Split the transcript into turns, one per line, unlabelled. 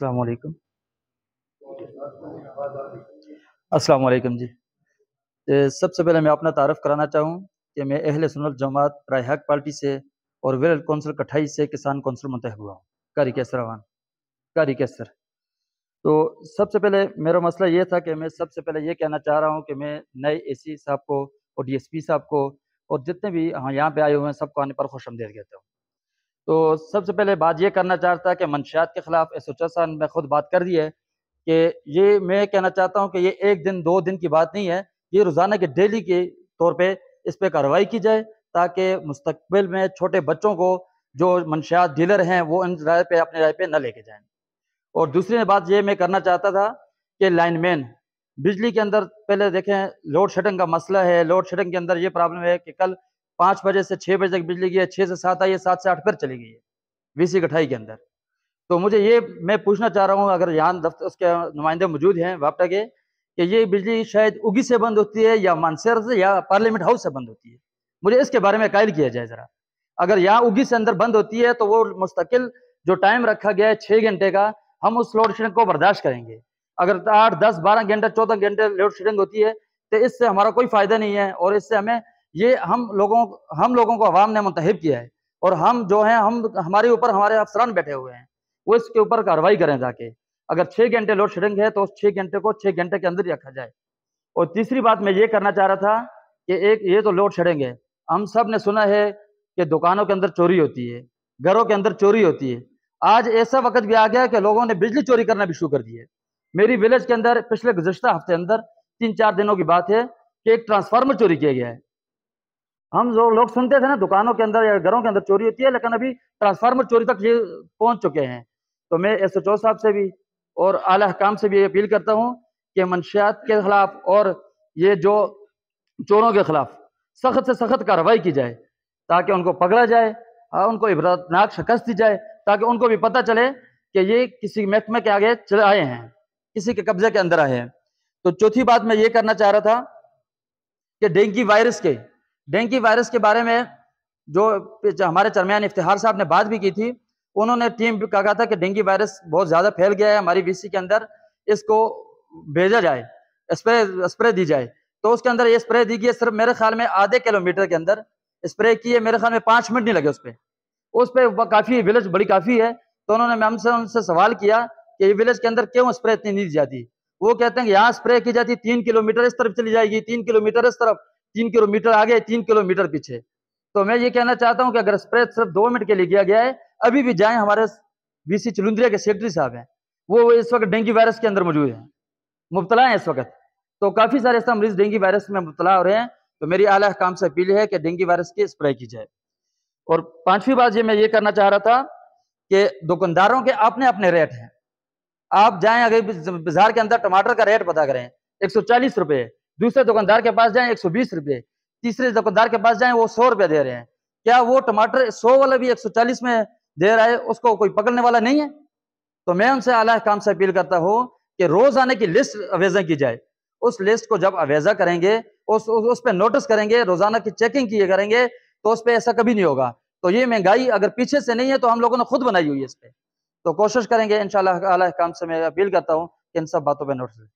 السلام علیکم۔ السلام علیکم جی۔ سب سے پہلے میں اپنا تعارف کرانا چاہوں کہ میں اہل سنت جماعت رائے حق پارٹی سے اور ویلر کونسل کٹھائی سے کسان کونسل منتخب ہوا ہوں، کاری کیسر۔ تو سب سے پہلے میرا مسئلہ یہ تھا کہ میں سب سے پہلے یہ کہنا چاہ رہا ہوں کہ میں نئے اے سی صاحب کو اور ڈی ایس پی صاحب کو اور جتنے بھی یہاں پہ آئے ہوئے ہیں سب کو آنے پر خوش آمدید کہتا ہوں۔ تو سب سے پہلے بات یہ کرنا چاہتا کہ منشیات کے خلاف ایس ایچ او صاحب نے خود بات کر دی ہے کہ یہ میں کہنا چاہتا ہوں کہ یہ ایک دن دو دن کی بات نہیں ہے، یہ روزانہ کے ڈیلی کے طور پہ اس پہ کارروائی کی جائے تاکہ مستقبل میں چھوٹے بچوں کو جو منشیات ڈیلر ہیں وہ ان رائے پہ اپنے رائے پہ نہ لے کے جائیں۔ اور دوسری بات یہ میں کرنا چاہتا تھا کہ لائن مین بجلی کے اندر پہلے دیکھیں لوڈ شیڈنگ کا مسئلہ ہے، لوڈ شیڈنگ کے اندر یہ پرابلم ہے کہ کل 5 بجے سے 6 بجے تک بجلی گئی ہے، 6 سے 7 آئی ہے، 7 سے 8 پھر چلی گئی ہے وی سی کٹھائی کے اندر۔ تو مجھے یہ میں پوچھنا چاہ رہا ہوں اگر یہاں دفتر اس کے نمائندے موجود ہیں واپٹا کے کہ یہ بجلی شاید اگی سے بند ہوتی ہے یا مانسیر سے یا پارلیمنٹ ہاؤس سے بند ہوتی ہے، مجھے اس کے بارے میں قائل کیا جائے ذرا۔ اگر یہاں اگی سے اندر بند ہوتی ہے تو وہ مستقل جو ٹائم رکھا گیا ہے 6 گھنٹے کا، ہم اس لوڈ شیڈنگ کو برداشت کریں گے۔ اگر 8 10 12 گھنٹے 14 گھنٹے لوڈ شیڈنگ ہوتی ہے تو اس سے ہمارا کوئی فائدہ نہیں ہے، اور اس سے ہمیں یہ ہم لوگوں کو عوام نے منتخب کیا ہے، اور ہم جو ہیں ہمارے اوپر ہمارے افسران بیٹھے ہوئے ہیں، وہ اس کے اوپر کارروائی کریں تاکہ اگر 6 گھنٹے لوڈ شیڈنگ ہے تو اس 6 گھنٹے کو 6 گھنٹے کے اندر ہی رکھا جائے۔ اور تیسری بات میں یہ کرنا چاہ رہا تھا کہ ایک یہ تو لوڈ شیڈنگ ہے، ہم سب نے سنا ہے کہ دکانوں کے اندر چوری ہوتی ہے، گھروں کے اندر چوری ہوتی ہے۔ آج ایسا وقت بھی آ گیا کہ لوگوں نے بجلی چوری کرنا بھی شروع کر دی ہے۔ میری ولیج کے اندر پچھلے گزشتہ ہفتے اندر 3-4 دنوں کی بات ہے کہ ایک ٹرانسفارمر چوری کیا گیا ہے۔ ہم جو لوگ سنتے تھے نا دکانوں کے اندر یا گھروں کے اندر چوری ہوتی ہے، لیکن ابھی ٹرانسفارمر چوری تک یہ پہنچ چکے ہیں۔ تو میں ایس ایچ او صاحب سے بھی اور اعلی حکام سے بھی اپیل کرتا ہوں کہ منشیات کے خلاف اور یہ جو چوروں کے خلاف سخت سے سخت کارروائی کی جائے تاکہ ان کو پکڑا جائے، ان کو عبرتناک شکست دی جائے تاکہ ان کو بھی پتہ چلے کہ یہ کسی محکمے کے آگے چلے آئے ہیں، کسی کے قبضے کے اندر آئے ہیں۔ تو چوتھی بات میں یہ کرنا چاہ رہا تھا کہ ڈینگی وائرس کے بارے میں جو ہمارے چیئرمین افتخار صاحب نے بات بھی کی تھی، انہوں نے ٹیم بھی کہا تھا کہ ڈینگی وائرس بہت زیادہ پھیل گیا ہے ہماری وی سی کے اندر، اس کو بھیجا جائے، اسپرے دی جائے۔ تو اس کے اندر یہ اسپرے دی گئی صرف میرے خیال میں آدھے کلومیٹر کے اندر اسپرے کی ہے، میرے خیال میں 5 منٹ نہیں لگے اس پہ کافی ولیج بڑی کافی ہے۔ تو انہوں نے ان سے سوال کیا کہ یہ ولیج کے اندر کیوں اسپرے اتنی نہیں دی جاتی؟ وہ کہتے ہیں کہ یہاں اسپرے کی جاتی 3 کلومیٹر اس طرف چلی جائے گی، 3 کلومیٹر اس طرف، 3 کلومیٹر آگے، 3 کلومیٹر پیچھے۔ تو میں یہ کہنا چاہتا ہوں کہ اگر اسپرے صرف 2 منٹ کے لیے کیا گیا ہے، ابھی بھی جائیں، ہمارے وی سی چلندریا کے سیکرٹری صاحب ہیں، وہ اس وقت ڈینگی وائرس کے اندر موجود ہیں، مبتلا ہیں اس وقت۔ تو کافی سارے ایسا مریض ڈینگی وائرس میں مبتلا ہو رہے ہیں۔ تو میری اعلیٰ حکام سے اپیل ہے کہ ڈینگی وائرس کی اسپرے کی جائے۔ اور 5ویں بات میں یہ کرنا چاہ رہا تھا کہ دکانداروں کے اپنے اپنے ریٹ ہیں۔ آپ جائیں اگر بازار کے اندر ٹماٹر کا ریٹ پتا کریں 140 روپے، دوسرے دکاندار کے پاس جائیں 120 روپے، تیسرے دکاندار کے پاس جائیں وہ 100 روپے دے رہے ہیں۔ کیا وہ ٹماٹر 100 والا بھی 140 میں دے رہا ہے، اس کو کوئی پکڑنے والا نہیں ہے؟ تو میں ان سے اعلیٰ حکام سے اپیل کرتا ہوں کہ روز آنے کی لسٹ اویزہ کی جائے۔ اس لسٹ کو جب اویزہ کریں گے، اس پہ نوٹس کریں گے، روزانہ کی چیکنگ کیے کریں گے، تو اس پہ ایسا کبھی نہیں ہوگا۔ تو یہ مہنگائی اگر پیچھے سے نہیں ہے تو ہم لوگوں نے خود بنائی ہوئی ہے اس پہ۔ تو کوشش کریں گے انشاءاللہ۔ اعلیٰ حکام سے میں اپیل کرتا ہوں کہ ان سب باتوں پہ نوٹس لیں۔